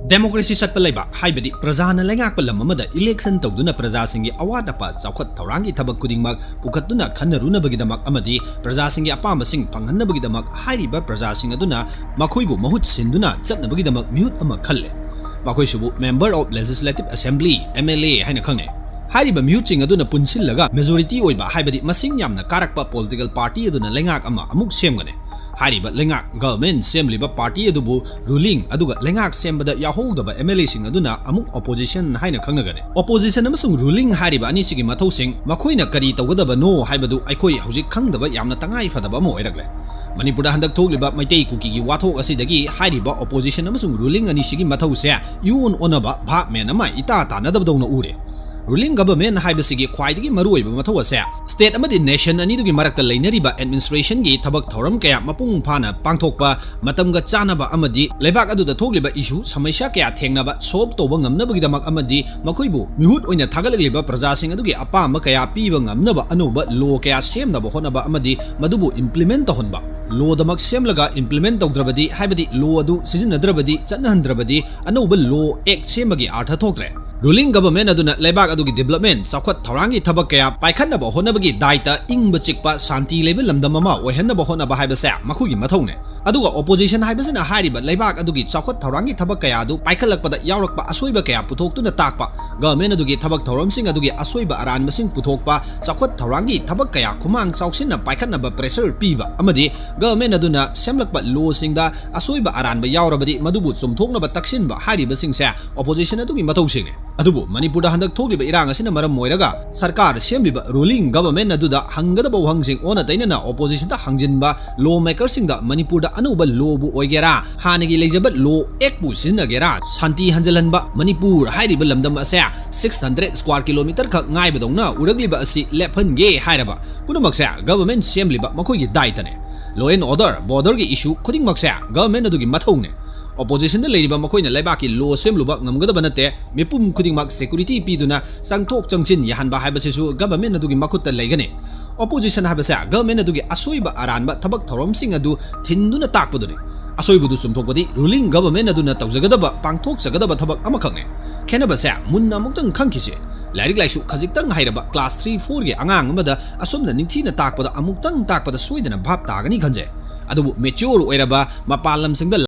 Democracy sat palaiba haibadi prajana lengak palam amada election tawduna praja singi awat apa chawkhat thaurangi thabak kudingmak pukhatuna khanaruna bagidamak amadi praja singi apamba sing panghanna bagidamak hairiba praja sing aduna makhoibu mahut sinduna chatna bagidamak mihut ama khalle makoi subu member of legislative assembly MLA haina khangne hairiba mihut sing aduna punsillaga majority oiba haibadi masing yamna karakpa political party aduna lengak ama amuk semgane hairiba lengak government semliba party adubu ruling aduga lengak sembada yahodaba MLA sing aduna amuk opposition haina khangnagane opposition amasung ruling hairiba ani sigi mathau sing makhoina kari tawgadaba no haibadu aikoi hojik khangdaba yamna tangai fadaba mo oiragle Manipur handak thokliba maitai kuki gi wathok asidagi hairiba opposition amasung ruling ani sigi mathau se yun onaba bha men ama ita tanadaba dawna ure ruling government haibasigi khwaidagi maruoiba mathau ase state amadi nation ani dugi marakta leinariba administration gi thabak thoram kaya mapung phana pangthokpa matamga chanaba amadi lebak aduda thokliba issue samasya kaya thengnaba solve toba ngamnabagi damak amadi makoibu mihut oina thagalagliba praja sing adugi apama kaya piba ngamnaba anuba law kaya semnaba honaba amadi madubu implement tahonba law damak semlaga implement tawdrabadi haibadi law adu sizinnadrabadi channahandrabadi anuba law act semagi artha thoktre ruling government aduna lebak adugi development chawkhat thaurangi thabak kaya paikhanaba honabagi daita ingba chikpa shanti level lamdam ama oihanaba honaba haibasa makhugi mathaune aduga opposition haibasina hairiba lebak adugi chawkhat thaurangi thabak kaya adu paikhalakpada yawrakpa asoiba kaya puthoktu takpa government adugi thabak thauramsing adugi asoiba aran masing puthokpa chawkhat thaurangi thabak kaya khumang chawsinna paikhanaba pressure piba amadi government aduna semlakpa law singda asoiba aranba yawrabadi madubu chumthoknaba taksinba hairiba singse opposition adugi mathau singne adubu manipur da handak thokliba irang asina maram moiraga sarkar semliba ruling government aduda hangadaba wahangsing ona tainana opposition da hangjinba lawmaker singda manipur da anuba law bu oigera hanagi leijabat law ek bu sinagera shanti hanjalanba manipur hairiba lamdam ase 600 square kilometer khak ngaibadongna uragliba asi lephange hairaba punamaksa government semliba makhoigi daitane law and order border gi issue khuding maksa government adugi mathaune opposition leiriba makoina leibaki law semluba ngamgadaba nate mipum khudingmak security piduna sangthok changchin yahanba haibasisu government adugi makutta leigane opposition habasa government adugi asoiba aranba thabak thorom sing adu thinduna takpadune asoibudu sumthokpadi ruling government aduna tawjagadaba pangthok jagadaba thabak amakhakne khenabasa munna muktang khangkise lairik laisu khajiktang hairaba class 3 4 ge angang amada asomna ningthina takpada amuktang takpada soidana bhab tagani khanje adubu mature oiraba mapalam singda